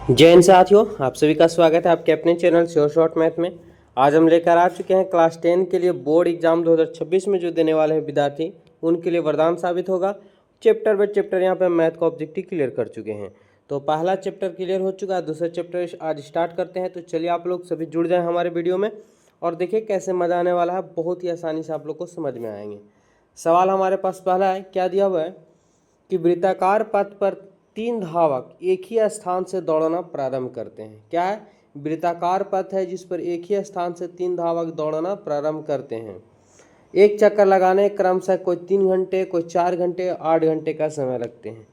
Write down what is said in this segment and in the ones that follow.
जय हिंद साथियों, आप सभी का स्वागत है आपके अपने चैनल श्योर शॉर्ट मैथ में। आज हम लेकर आ चुके हैं क्लास 10 के लिए बोर्ड एग्जाम 2026 में जो देने वाले हैं विद्यार्थी, उनके लिए वरदान साबित होगा। चैप्टर बाय चैप्टर यहाँ पे मैथ का ऑब्जेक्टिव क्लियर कर चुके हैं। तो पहला चैप्टर क्लियर हो चुका है, दूसरा चैप्टर आज स्टार्ट करते हैं। तो चलिए आप लोग सभी जुड़ जाएँ हमारे वीडियो में और देखिए कैसे मज़ा आने वाला है। बहुत ही आसानी से आप लोग को समझ में आएंगे। सवाल हमारे पास पहला है, क्या दिया हुआ है कि वृत्ताकार पथ पर 3 धावक एक ही स्थान से दौड़ना प्रारंभ करते हैं। क्या है? वृत्ताकार पथ है जिस पर एक ही स्थान से 3 धावक दौड़ना प्रारंभ करते हैं। एक चक्कर लगाने क्रमशः कोई 3 घंटे, कोई 4 घंटे, 8 घंटे का समय लगते हैं।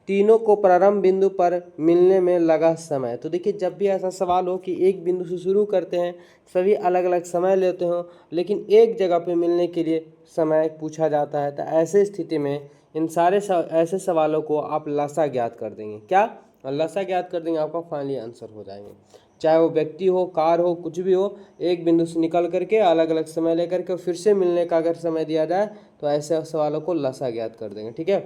तीनों को प्रारंभ बिंदु पर मिलने में लगा समय। तो देखिए, जब भी ऐसा सवाल हो कि एक बिंदु से शुरू करते हैं, सभी अलग अलग समय लेते हो, लेकिन एक जगह पे मिलने के लिए समय पूछा जाता है, तो ऐसे स्थिति में इन सारे ऐसे सवालों को आप लसा ज्ञात कर देंगे। क्या? लसा ज्ञात कर देंगे, आपका फाइनली आंसर हो जाएंगे। चाहे वो व्यक्ति हो, कार हो, कुछ भी हो, एक बिंदु से निकल करके अलग अलग समय लेकर के फिर से मिलने का अगर समय दिया जाए तो ऐसे सवालों को लसा ज्ञात कर देंगे। ठीक है,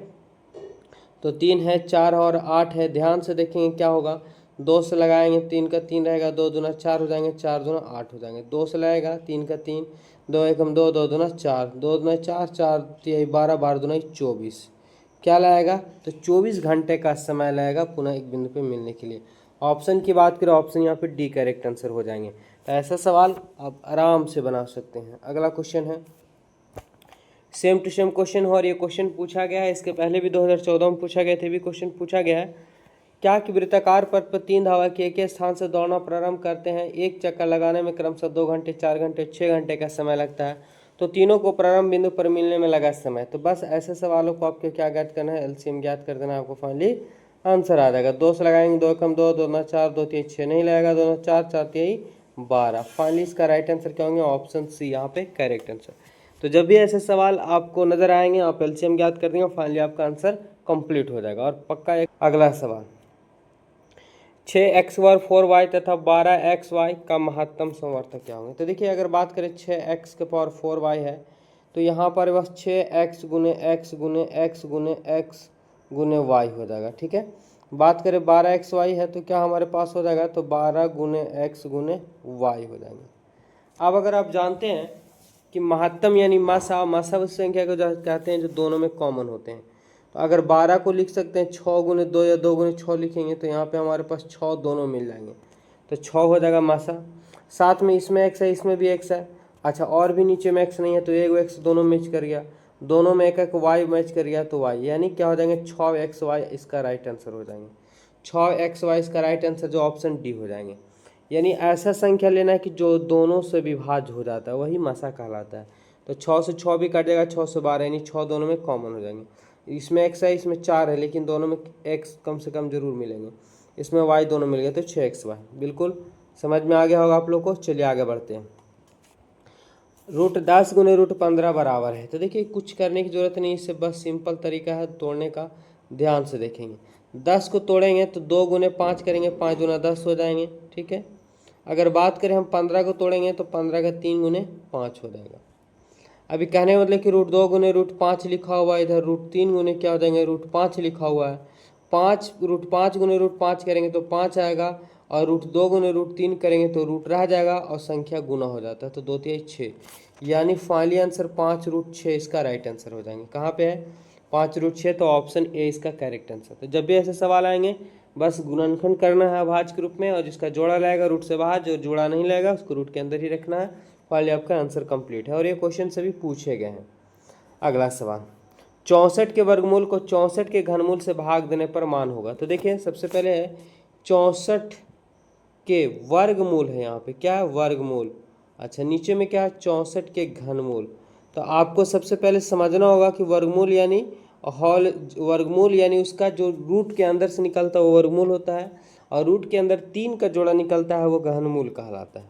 तो 3 है, 4 और 8 है। ध्यान से देखेंगे क्या होगा। 2 से लगाएंगे, 3 का 3 रहेगा, 2 दूना 4 हो जाएंगे, 4 दूना 8 हो जाएंगे। 2 से लगाएगा, 3 का 3, 2 एकम 2, 2 दूना 4, 2 दूना 4, 4 तिहाई 12, 12 दूना 24। क्या लगाएगा? तो 24 घंटे का समय लगेगा पुनः एक बिंदु पे मिलने के लिए। ऑप्शन की बात करें, ऑप्शन यहाँ पे डी करेक्ट आंसर हो जाएंगे। तो ऐसा सवाल आप आराम से बना सकते हैं। अगला क्वेश्चन है, सेम टू सेम क्वेश्चन हो और ये क्वेश्चन पूछा गया है, इसके पहले भी 2014 में पूछा गया थे, भी क्वेश्चन पूछा गया है। क्या कि वृत्ताकार पथ पर 3 धावक एक ही स्थान से दौड़ना प्रारंभ करते हैं। एक चक्कर लगाने में क्रमशः 2 घंटे, 4 घंटे, 6 घंटे का समय लगता है। तो तीनों को प्रारंभ बिंदु पर मिलने में लगा समय। तो बस ऐसे सवालों को आपको क्या ज्ञात करना है? एलसीएम ज्ञात कर देना, आपको फाइनली आंसर आ जाएगा। 2 से लगाएंगे, 2 कम 2, 2 ना 4, 2 3 6 नहीं लगेगा, 2 ना 4, 4 3 12। फाइनली इसका राइट आंसर क्या होंगे? ऑप्शन सी यहाँ पे करेक्ट आंसर। तो जब भी ऐसे सवाल आपको नजर आएंगे, आप एलसीएम ज्ञात कर देंगे, फाइनली आपका आंसर कंप्लीट हो जाएगा और पक्का। एक अगला सवाल, 6x वर्ग 4y तथा 12xy का महत्तम समवर्तक क्या होंगे। तो देखिए, अगर बात करें 6x के पावर 4y है, तो यहाँ पर बस 6x गुने x गुने x गुने x गुने y हो जाएगा। ठीक है, बात करें 12xy है तो क्या हमारे पास हो जाएगा? तो 12 गुने x गुने y हो जाएंगे। अब अगर आप जानते हैं कि महत्तम यानी मासा, मासा उस संख्या को जो कहते हैं जो दोनों में कॉमन होते हैं। तो अगर 12 को लिख सकते हैं 6 गुने 2 या 2 गुने 6 लिखेंगे तो यहाँ पे हमारे पास 6 दोनों मिल जाएंगे, तो 6 हो जाएगा मासा। साथ में इसमें x है, इसमें भी x है। अच्छा, और भी नीचे में x नहीं है तो एक x दोनों मैच कर गया, दोनों में एक एक y मैच कर गया तो y, यानी क्या हो जाएंगे? 6xy इसका राइट आंसर हो जाएंगे। 6xy इसका राइट आंसर जो ऑप्शन डी हो जाएंगे। यानी ऐसा संख्या लेना है कि जो दोनों से विभाज्य हो जाता है, वही मासा कहलाता है। तो 6 से 6 भी कट जाएगा, 6 से 12, यानी 6 दोनों में कॉमन हो जाएंगे। इसमें x है, इसमें 4 है, लेकिन दोनों में x कम से कम जरूर मिलेंगे। इसमें y दोनों मिल गए तो 6xy। बिल्कुल समझ में आ गया होगा आप लोग को। चलिए आगे बढ़ते हैं। √10 गुने √15 बराबर है। तो देखिए, कुछ करने की जरूरत नहीं, इससे बस सिंपल तरीका है तोड़ने का। ध्यान से देखेंगे, 10 को तोड़ेंगे तो 2 गुने 5 करेंगे, 5 गुना 10 हो जाएंगे। ठीक है, अगर बात करें हम 15 को तोड़ेंगे तो 15 का 3 गुने 5 हो जाएगा। अभी कहने का मतलब कि √2 गुने √5 लिखा हुआ है, इधर √3 गुने क्या हो जाएंगे? √5 लिखा हुआ है। 5 √5 गुने √5 करेंगे तो 5 आएगा, और √2 गुने √3 करेंगे तो रूट रह जाएगा और संख्या गुना हो जाता है, तो 2 3 6, यानी फाइनली आंसर 5√6 इसका राइट आंसर हो जाएंगे। कहाँ पे है? 5√6, तो ऑप्शन ए इसका करेक्ट आंसर। तो जब भी ऐसे सवाल आएंगे बस गुणनखंड करना है अभाज्य के रूप में, और जिसका जोड़ा लगेगा रूट से बाहर, जो जोड़ा नहीं लगेगा उसको रूट के अंदर ही रखना है। फाइनली आपका आंसर कंप्लीट है और ये क्वेश्चन सभी पूछे गए हैं। अगला सवाल, 64 के वर्गमूल को 64 के घनमूल से भाग देने पर मान होगा। तो देखिए, सबसे पहले है 64 के वर्गमूल है, यहाँ पे क्या है? वर्गमूल। अच्छा, नीचे में क्या है? 64 के घनमूल। तो आपको सबसे पहले समझना होगा कि वर्गमूल यानी हॉल, वर्गमूल यानी उसका जो रूट के अंदर से निकलता है वो वर्गमूल होता है, और रूट के अंदर 3 का जोड़ा निकलता है वो घनमूल कहलाता है।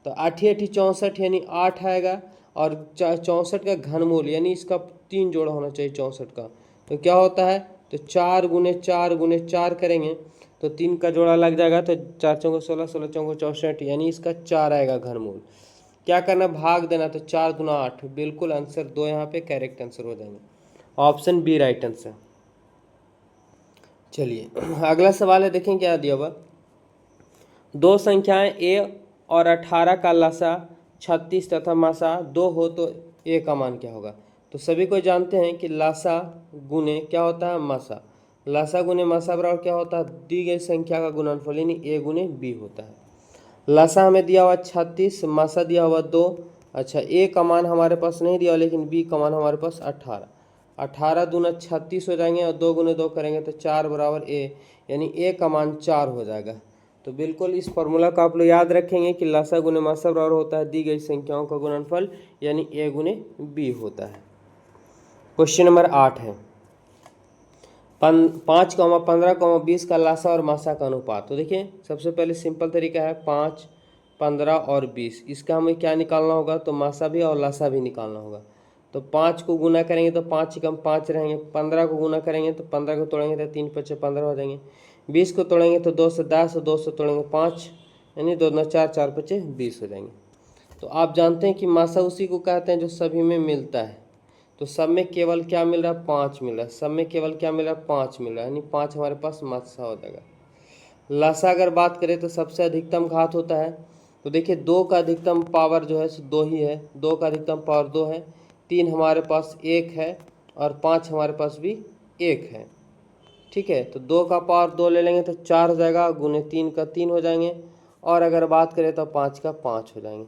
तो 8 8 64 यानी 8 आएगा, और 64 का घनमूल यानी इसका 3 जोड़ा होना चाहिए 64 का, तो क्या होता है? तो 4 गुने 4 गुने 4 करेंगे तो 3 का जोड़ा लग जाएगा, तो 4 चौको 16, 16 चौको 64, यानी इसका 4 आएगा घनमूल। क्या करना? भाग देना, तो 4 गुना 8। बिल्कुल आंसर 2 यहाँ पे करेक्ट आंसर हो जाएंगे, ऑप्शन बी राइट आंसर। चलिए अगला सवाल है, देखें क्या दिया हुआ। दो संख्याएं ए और 18 का लसा 36 तथा मसा 2 हो तो ए का मान क्या होगा। तो सभी को जानते हैं कि लसा गुने क्या होता है, मसा। लसा गुने मसा बराबर क्या होता है, दी गई संख्या का गुणनफल यानी ए गुने बी होता है। लसा हमें दिया हुआ 36, मसा दिया हुआ 2। अच्छा, ए का मान हमारे पास नहीं दिया लेकिन बी का मान हमारे पास 18। 18 दूना 36 हो जाएंगे और 2 गुने 2 करेंगे तो 4 बराबर ए, यानी ए का मान 4 हो जाएगा। तो बिल्कुल इस फॉर्मूला को आप लोग याद रखेंगे कि लसा गुने मसा बराबर होता है दी गई संख्याओं का गुणनफल यानी ए गुने बी होता है। क्वेश्चन नंबर 8 है 5, 15, 20 का लसा और मसा का अनुपात। तो देखिए सबसे पहले सिंपल तरीका है 5, 15 और 20, इसका हमें क्या निकालना होगा, तो मसा भी और लसा भी निकालना होगा। तो 5 को गुना करेंगे तो 5 कम 5 रहेंगे, 15 को गुना करेंगे तो 15 को तोड़ेंगे तो 3 5 15 हो जाएंगे, 20 को तोड़ेंगे तो 2 से 10, 2 से तोड़ेंगे 5, यानी 2 दूना 4, 4 5 20 हो जाएंगे। तो आप जानते हैं कि मसा उसी को कहते हैं जो सभी में मिलता है। तो सब में केवल क्या मिल रहा है, 5 मिल रहा है। सब में केवल क्या मिल रहा है, 5 मिल रहा है, यानी 5 हमारे पास मसा हो जाएगा। लसा अगर बात करें तो सबसे अधिकतम घात होता है। तो देखिए 2 का अधिकतम पावर जो है 2 ही है, 2 का अधिकतम पावर 2 है, 3 हमारे पास 1 है और 5 हमारे पास भी 1 है। ठीक है, तो 2 का पावर 2 ले लेंगे तो 4 हो जाएगा, गुने 3 का 3 हो जाएंगे, और अगर बात करें तो 5 का 5 हो जाएंगे।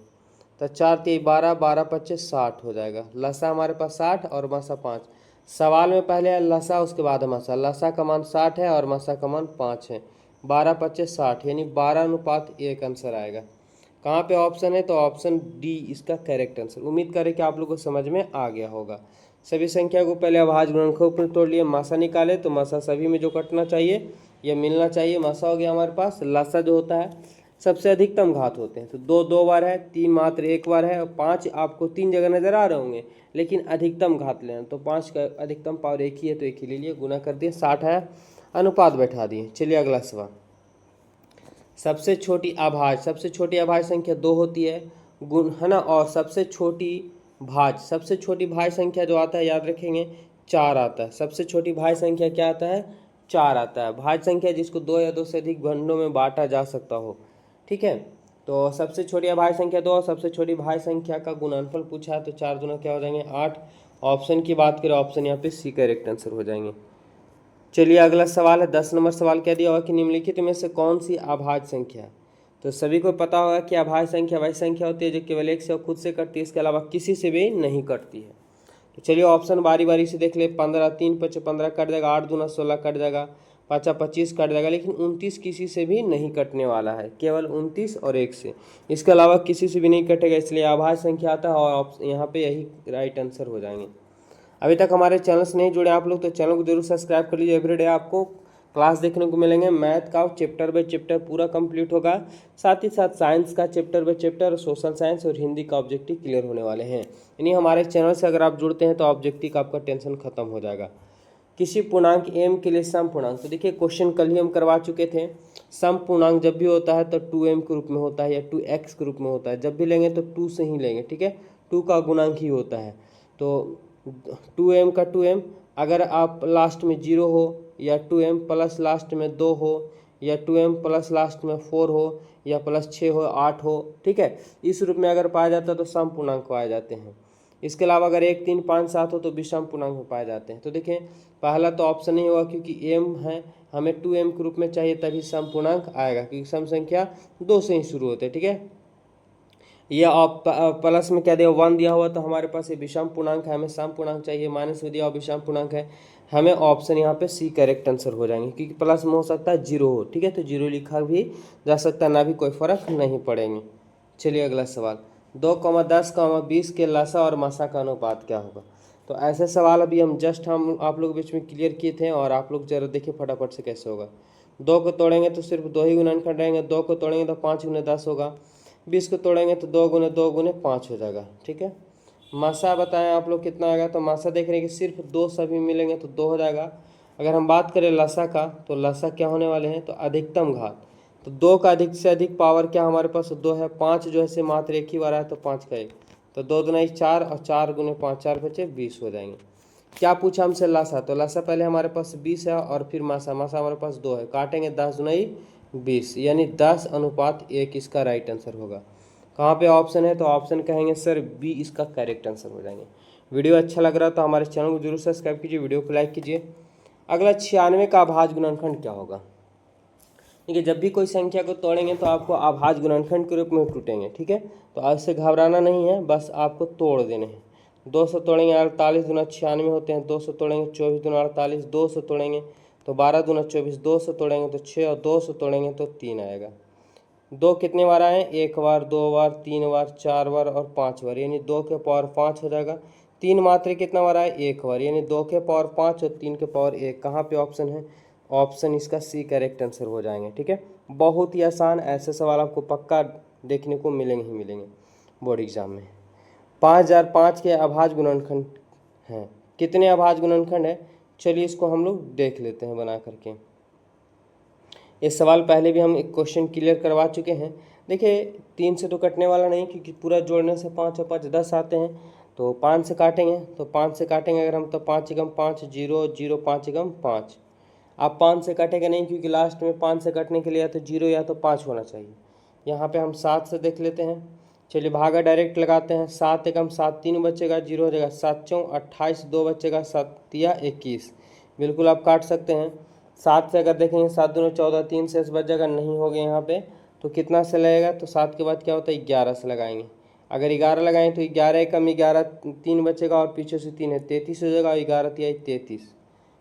तो 4 3 12, 12 25 60 हो जाएगा। लसा हमारे पास 60 और मसा 5। सवाल में पहले है लसा उसके बाद है मसा। लसा का मान 60 है और मसा का मान 5 है। 12 25 60 यानी 12:1 आंसर आएगा। कहाँ पे ऑप्शन है, तो ऑप्शन डी इसका करेक्ट आंसर। उम्मीद करें कि आप लोगों को समझ में आ गया होगा। सभी संख्या को पहले अभाज्य गुणनखंड पर तोड़ लिए, मसा निकाले तो मसा सभी में जो कटना चाहिए यह मिलना चाहिए। मसा हो गया हमारे पास। लसा जो होता है सबसे अधिकतम घात होते हैं। तो 2 2 बार है, 3 मात्र 1 बार है, और 5 आपको 3 जगह नजर आ रहे होंगे, लेकिन अधिकतम घात लेना। तो 5 का अधिकतम पावर 1 ही है तो 1 ही ले लिए, गुना कर दिए, 60 है, अनुपात बैठा दिए। चलिए अगला सवाल। सबसे छोटी अभाज्य, सबसे छोटी अभाज्य संख्या 2 होती है, गुण है ना। और सबसे छोटी भाज्य, सबसे छोटी भाज्य संख्या जो आता है याद रखेंगे 4 आता है। सबसे छोटी भाज्य संख्या क्या आता है, 4 आता है। भाज्य संख्या जिसको 2 या 2 से अधिक खंडों में बांटा जा सकता हो। ठीक है, तो सबसे छोटी अभाज्य संख्या 2 और सबसे छोटी भाज्य संख्या का गुणनफल पूछा है, तो 4 दूना क्या हो जाएंगे 8। ऑप्शन की बात करें, ऑप्शन यहाँ पे सी करेक्ट आंसर हो जाएंगे। चलिए अगला सवाल है 10 नंबर सवाल। क्या दिया होगा कि निम्नलिखित में से कौन सी अभाज्य संख्या है। तो सभी को पता होगा कि अभाज्य संख्या वही संख्या होती है जो केवल एक से और खुद से कटती है, इसके अलावा किसी से भी नहीं कटती है। तो चलिए ऑप्शन बारी बारी से देख ले। 15, 3 5 15 कट जाएगा, 8 दूना 16 कट जाएगा, 5 25 कट जाएगा, लेकिन 29 किसी से भी नहीं कटने वाला है, केवल 29 और 1 से, इसके अलावा किसी से भी नहीं कटेगा, इसलिए अभाज्य संख्या आता है और यहाँ पे यही राइट आंसर हो जाएंगे। अभी तक हमारे चैनल से नहीं जुड़े आप लोग तो चैनल को जरूर सब्सक्राइब कर लीजिए। एवरीडे आपको क्लास देखने को मिलेंगे। मैथ का चैप्टर बाय चैप्टर पूरा कंप्लीट होगा, साथ ही साथ साइंस का chapter by chapter, social science और हिंदी का ऑब्जेक्टिव क्लियर होने वाले हैं। यानी हमारे चैनल से अगर आप जुड़ते हैं तो ऑब्जेक्टिव का आपका टेंशन खत्म हो जाएगा। किसी पूर्णांक m के लिए सम पूर्णांक। तो देखिए क्वेश्चन कल ही हम करवा चुके थे। सम पूर्णांक जब भी होता है तो 2m के रूप में होता है या 2x के रूप में होता है। जब भी लेंगे तो 2 से ही लेंगे, ठीक है, 2 का गुणांक ही होता है। तो 2m का 2m, अगर आप लास्ट में 0 हो, या 2m प्लस लास्ट में 2 हो, या 2m प्लस लास्ट में 4 हो, या प्लस 6 हो, 8 हो, ठीक है, इस रूप में अगर पाया जाता है तो सम पूर्णांक पाए जाते हैं। इसके अलावा अगर 1 3 5 7 हो तो विषम पूर्णांक में पाए जाते हैं। तो देखें पहला तो ऑप्शन नहीं होगा क्योंकि m है, हमें 2m के रूप में चाहिए तभी सम पूर्णांक आएगा, क्योंकि सम संख्या 2 से ही शुरू होते हैं। ठीक है, या आप प्लस में क्या दिया 1 दिया हुआ तो हमारे पास ये विषम पूर्णांक है, हमें सम पूर्णांक चाहिए। माइनस में दिया हुआ विषम पूर्णांक है, हमें ऑप्शन यहाँ पे सी करेक्ट आंसर हो जाएंगे, क्योंकि प्लस में हो सकता है 0 हो, ठीक है, तो 0 लिखा भी जा सकता है, ना भी कोई फर्क नहीं पड़ेंगे। चलिए अगला सवाल। 2, 10, 20 के लसा और मसा का अनुपात क्या होगा। तो ऐसे सवाल अभी हम आप लोग बीच में क्लियर किए थे, और आप लोग जरा देखिए फटाफट से कैसे होगा। 2 को तोड़ेंगे तो सिर्फ 2 ही गुणनखंड रहेंगे, 2 को तोड़ेंगे तो 5 गुने 10 होगा, 20 को तोड़ेंगे तो 2 गुने 5 हो जाएगा। ठीक है, मासा बताएं आप लोग कितना आएगा। तो मासा देख रहे हैं कि सिर्फ 2 सभी मिलेंगे तो 2 हो जाएगा। अगर हम बात करें लसा का, तो लसा क्या होने वाले हैं, तो अधिकतम घात। तो 2 का अधिक से अधिक पावर क्या हमारे पास 2 है, 5 जो है से मात्र एक ही बार है, तो 5 का 1, तो 2 दूना 4 और 4 गुने 5, 4 बचे 20 हो जाएंगे। क्या पूछा हमसे लसा, तो लसा पहले हमारे पास 20 है और फिर मासा, मासा हमारे पास 2 है, काटेंगे 10 दूना 20, यानी 10:1 इसका राइट आंसर होगा। कहाँ पे ऑप्शन है, तो ऑप्शन कहेंगे सर बी इसका करेक्ट आंसर हो जाएंगे। वीडियो अच्छा लग रहा तो हमारे चैनल को जरूर सब्सक्राइब कीजिए, वीडियो को लाइक कीजिए। अगला 96 का अभाज्य गुणनखंड क्या होगा। ठीक है, जब भी कोई संख्या को तोड़ेंगे तो आपको अभाज्य गुणनखंड के रूप में टूटेंगे। ठीक है, तो आज से घबराना नहीं है, बस आपको तोड़ देने हैं। 200 तोड़ेंगे 48 दूना 96 होते हैं। 200 तोड़ेंगे 24 दूना 48, 200 तोड़ेंगे तो 12 दूना 24, 200 तोड़ेंगे तो 6 और 200 तोड़ेंगे तो 3 आएगा। 2 कितने बार आए, 1 बार, 2 बार, 3 बार, 4 बार और 5 बार, यानी 2 के पावर 5 हो जाएगा। 3 मात्र कितना बार आए, 1 बार, यानी 2 के पावर 5 और 3 के पावर 1। कहाँ पे ऑप्शन है, ऑप्शन इसका सी करेक्ट आंसर हो जाएंगे। ठीक है, बहुत ही आसान, ऐसे सवाल आपको पक्का देखने को मिलेंगे ही मिलेंगे बोर्ड एग्जाम में। 5005 के अभाज्य गुणनखंड हैं। कितने अभाज्य गुणनखंड है, चलिए इसको हम लोग देख लेते हैं बना करके। ये सवाल पहले भी हम एक क्वेश्चन क्लियर करवा चुके हैं। देखिए 3 से तो कटने वाला नहीं, क्योंकि पूरा जोड़ने से 5 और 5 10 आते हैं। तो 5 से काटेंगे, तो 5 से काटेंगे अगर हम, तो 5 एकम 5, 0 0 5 एकम 5। आप 5 से कटेगा नहीं, क्योंकि लास्ट में 5 से कटने के लिए या तो 0 या तो 5 होना चाहिए। यहाँ पे हम 7 से देख लेते हैं। चलिए भागा डायरेक्ट लगाते हैं। 7 एकम 7, 3 बचेगा, 0 हो जाएगा। 7 चौं 28, 2 बचेगा, 7 तिया 21। बिल्कुल आप काट सकते हैं। 7 से अगर देखेंगे 7 दूनी 14, 3 से बच जाएगा, नहीं हो गया यहाँ पे, तो कितना से लगेगा, तो 7 के बाद क्या होता है 11 से लगाएंगे। अगर 11 लगाएं तो 11 एकम 11, 3 बचेगा और पीछे से 3 है, 33 हो जाएगा। 11 तिया 33,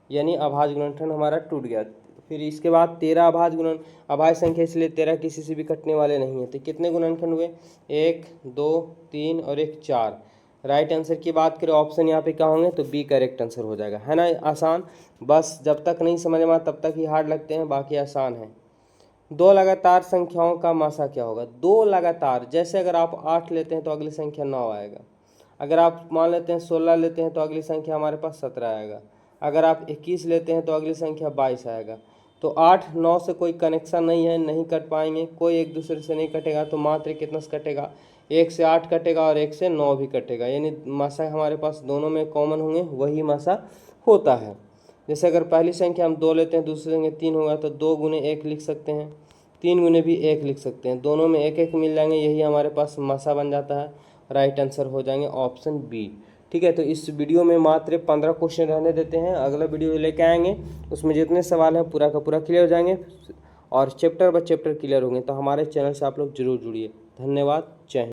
यानी अभाज्य गुणनखंड हमारा टूट गया। फिर इसके बाद 13 अभाज्य संख्या, इसलिए 13 किसी से भी कटने वाले नहीं है। तो कितने गुणनखंड हुए, 1 2 3 और 1 4। राइट आंसर की बात करें, ऑप्शन यहाँ पे क्या होंगे, तो बी करेक्ट आंसर हो जाएगा। है ना आसान, बस जब तक नहीं समझ में आता तब तक ही हार्ड लगते हैं, बाकी आसान है। 2 लगातार संख्याओं का मासा क्या होगा। 2 लगातार, जैसे अगर आप 8 लेते हैं तो अगली संख्या 9 आएगा। अगर आप मान लेते हैं 16 लेते हैं तो अगली संख्या हमारे पास 17 आएगा। अगर आप 21 लेते हैं तो अगली संख्या 22 आएगा। तो 8 9 से कोई कनेक्शन नहीं है, नहीं कट पाएंगे, कोई एक दूसरे से नहीं कटेगा। तो मात्र कितना से कटेगा, 1 से 8 कटेगा और 1 से 9 भी कटेगा, यानी मासा हमारे पास दोनों में कॉमन होंगे, वही मासा होता है। जैसे अगर पहली संख्या हम 2 लेते हैं, दूसरी संख्या 3 होगा, तो 2 गुने 1 लिख सकते हैं, 3 गुने भी 1 लिख सकते हैं। दोनों में 1 1 मिल जाएंगे, यही हमारे पास मासा बन जाता है। राइट आंसर हो जाएंगे ऑप्शन बी। ठीक है, तो इस वीडियो में मात्र 15 क्वेश्चन रहने देते हैं। अगला वीडियो लेके आएंगे, उसमें जितने सवाल हैं पूरा का पूरा क्लियर हो जाएंगे और चैप्टर बाय चैप्टर क्लियर होंगे। तो हमारे चैनल से आप लोग जरूर जुड़िए। धन्यवाद, जय हिंद।